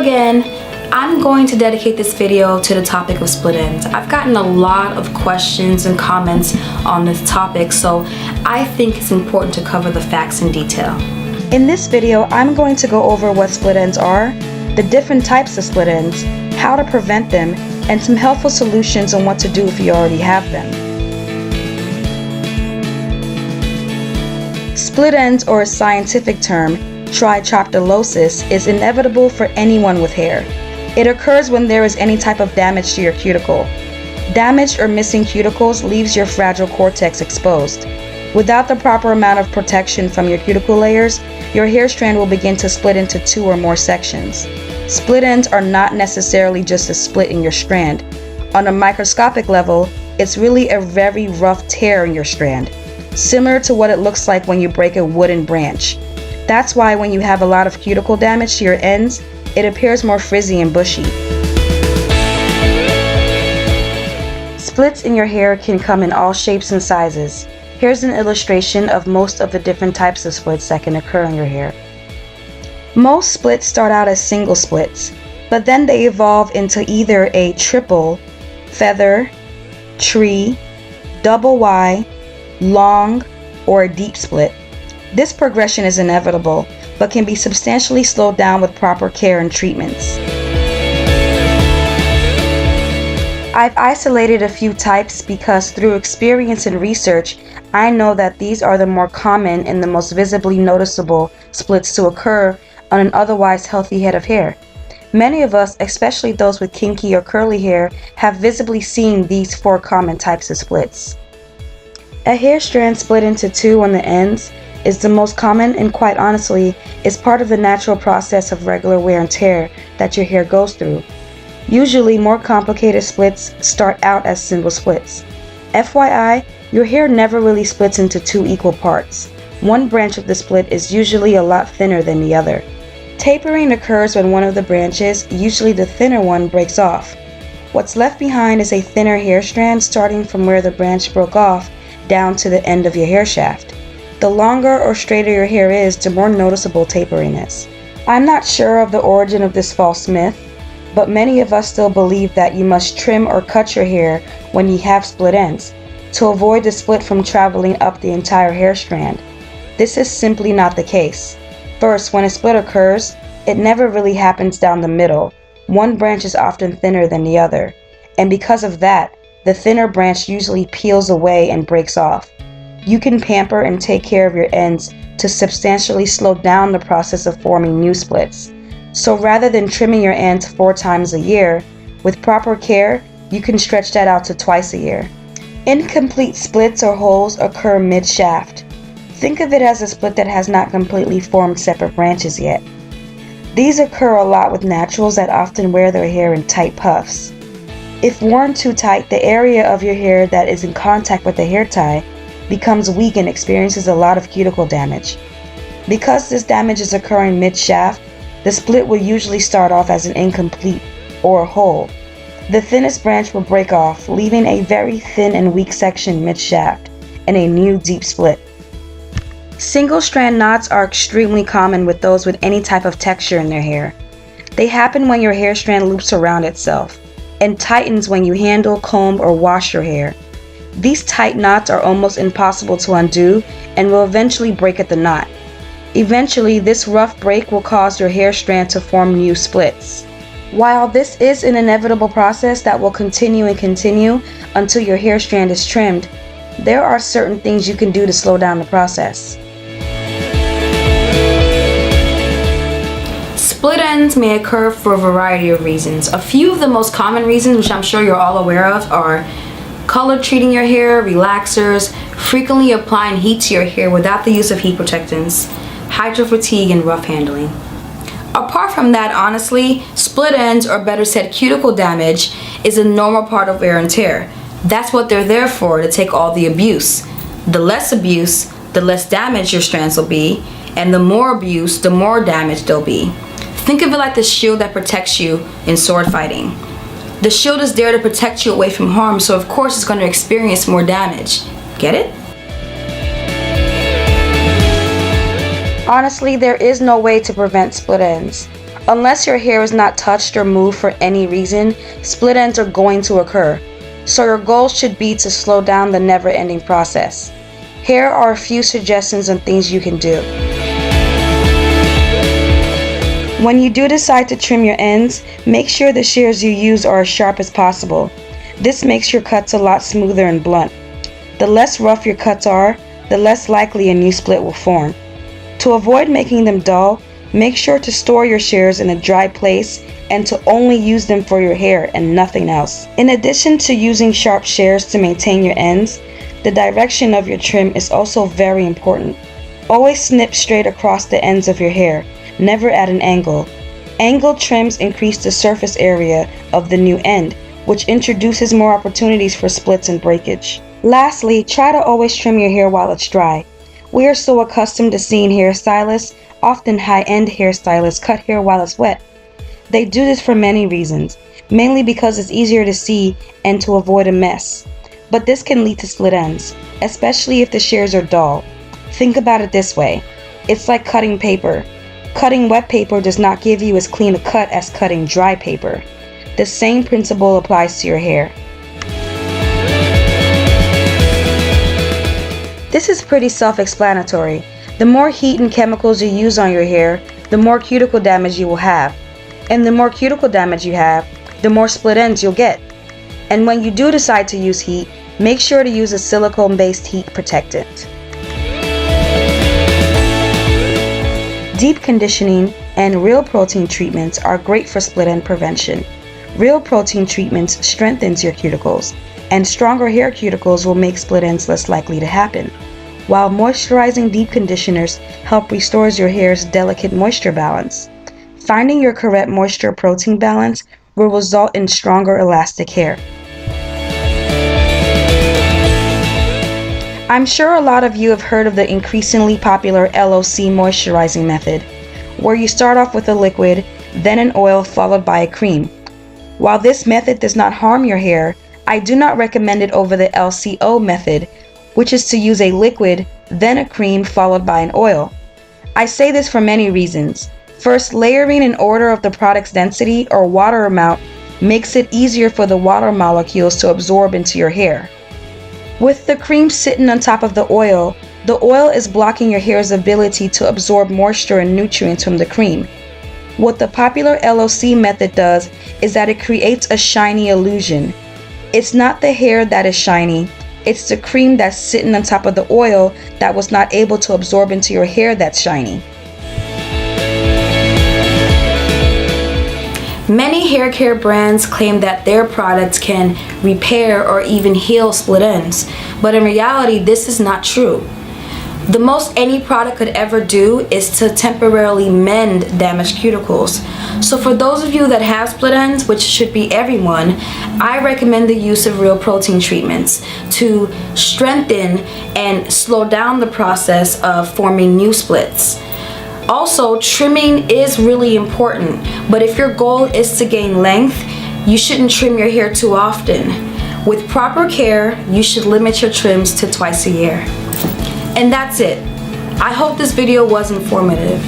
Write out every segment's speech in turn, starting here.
again, I'm going to dedicate this video to the topic of split ends. I've gotten a lot of questions and comments on this topic, so I think it's important to cover the facts in detail. In this video, I'm going to go over what split ends are, the different types of split ends, how to prevent them, and some helpful solutions on what to do if you already have them. Split ends, or a scientific term, Trichoptilosis, is inevitable for anyone with hair. It occurs when there is any type of damage to your cuticle. Damaged or missing cuticles leaves your fragile cortex exposed. Without the proper amount of protection from your cuticle layers, your hair strand will begin to split into 2 or more sections. Split ends are not necessarily just a split in your strand. On a microscopic level, it's really a very rough tear in your strand, similar to what it looks like when you break a wooden branch. That's why when you have a lot of cuticle damage to your ends, it appears more frizzy and bushy. Splits in your hair can come in all shapes and sizes. Here's an illustration of most of the different types of splits that can occur in your hair. Most splits start out as single splits, but then they evolve into either a triple, feather, tree, double Y, long, or a deep split. This progression is inevitable, but can be substantially slowed down with proper care and treatments. I've isolated a few types because through experience and research, I know that these are the more common and the most visibly noticeable splits to occur on an otherwise healthy head of hair. Many of us, especially those with kinky or curly hair, have visibly seen these 4 common types of splits. A hair strand split into 2 on the ends is the most common, and quite honestly is part of the natural process of regular wear and tear that your hair goes through. Usually more complicated splits start out as single splits. FYI, your hair never really splits into 2 equal parts. One branch of the split is usually a lot thinner than the other. Tapering occurs when one of the branches, usually the thinner one, breaks off. What's left behind is a thinner hair strand starting from where the branch broke off down to the end of your hair shaft. The longer or straighter your hair is, the more noticeable tapering is. I'm not sure of the origin of this false myth, but many of us still believe that you must trim or cut your hair when you have split ends, to avoid the split from traveling up the entire hair strand. This is simply not the case. First, when a split occurs, it never really happens down the middle. One branch is often thinner than the other, and because of that, the thinner branch usually peels away and breaks off. You can pamper and take care of your ends to substantially slow down the process of forming new splits. So rather than trimming your ends 4 times a year, with proper care, you can stretch that out to twice a year. Incomplete splits or holes occur mid-shaft. Think of it as a split that has not completely formed separate branches yet. These occur a lot with naturals that often wear their hair in tight puffs. If worn too tight, the area of your hair that is in contact with the hair tie becomes weak and experiences a lot of cuticle damage. Because this damage is occurring mid-shaft, the split will usually start off as an incomplete or a hole. The thinnest branch will break off, leaving a very thin and weak section mid-shaft and a new deep split. Single strand knots are extremely common with those with any type of texture in their hair. They happen when your hair strand loops around itself and tightens when you handle, comb, or wash your hair. These tight knots are almost impossible to undo and will eventually break at the knot. Eventually, this rough break will cause your hair strand to form new splits. While this is an inevitable process that will continue and continue until your hair strand is trimmed, there are certain things you can do to slow down the process. Split ends may occur for a variety of reasons. A few of the most common reasons, which I'm sure you're all aware of, are color treating your hair, relaxers, frequently applying heat to your hair without the use of heat protectants, hydro fatigue, and rough handling. Apart from that, honestly, split ends, or better said cuticle damage, is a normal part of wear and tear. That's what they're there for, to take all the abuse. The less abuse, the less damage your strands will be, and the more abuse, the more damage they'll be. Think of it like the shield that protects you in sword fighting. The shield is there to protect you away from harm, so of course it's going to experience more damage. Get it? Honestly, there is no way to prevent split ends. Unless your hair is not touched or moved for any reason, split ends are going to occur. So your goal should be to slow down the never-ending process. Here are a few suggestions on things you can do. When you do decide to trim your ends, make sure the shears you use are as sharp as possible. This makes your cuts a lot smoother and blunt. The less rough your cuts are, the less likely a new split will form. To avoid making them dull, make sure to store your shears in a dry place and to only use them for your hair and nothing else. In addition to using sharp shears to maintain your ends, the direction of your trim is also very important. Always snip straight across the ends of your hair, never at an angle. Angled trims increase the surface area of the new end, which introduces more opportunities for splits and breakage. Lastly, try to always trim your hair while it's dry. We are so accustomed to seeing hairstylists, often high-end hairstylists, cut hair while it's wet. They do this for many reasons, mainly because it's easier to see and to avoid a mess. But this can lead to split ends, especially if the shears are dull. Think about it this way. It's like cutting paper. Cutting wet paper does not give you as clean a cut as cutting dry paper. The same principle applies to your hair. This is pretty self-explanatory. The more heat and chemicals you use on your hair, the more cuticle damage you will have. And the more cuticle damage you have, the more split ends you'll get. And when you do decide to use heat, make sure to use a silicone-based heat protectant. Deep conditioning and real protein treatments are great for split end prevention. Real protein treatments strengthens your cuticles, and stronger hair cuticles will make split ends less likely to happen, while moisturizing deep conditioners help restores your hair's delicate moisture balance. Finding your correct moisture protein balance will result in stronger elastic hair. I'm sure a lot of you have heard of the increasingly popular LOC moisturizing method, where you start off with a liquid, then an oil followed by a cream. While this method does not harm your hair, I do not recommend it over the LCO method, which is to use a liquid, then a cream followed by an oil. I say this for many reasons. First, layering in order of the product's density or water amount makes it easier for the water molecules to absorb into your hair. With the cream sitting on top of the oil is blocking your hair's ability to absorb moisture and nutrients from the cream. What the popular LOC method does is that it creates a shiny illusion. It's not the hair that is shiny, it's the cream that's sitting on top of the oil that was not able to absorb into your hair that's shiny. Many hair care brands claim that their products can repair or even heal split ends, but in reality, this is not true. The most any product could ever do is to temporarily mend damaged cuticles. So for those of you that have split ends, which should be everyone, I recommend the use of real protein treatments to strengthen and slow down the process of forming new splits. Also, trimming is really important, but if your goal is to gain length, you shouldn't trim your hair too often. With proper care, you should limit your trims to twice a year. And that's it. I hope this video was informative.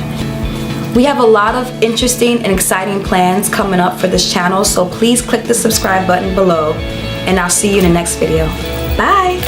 We have a lot of interesting and exciting plans coming up for this channel, so please click the subscribe button below, and I'll see you in the next video. Bye!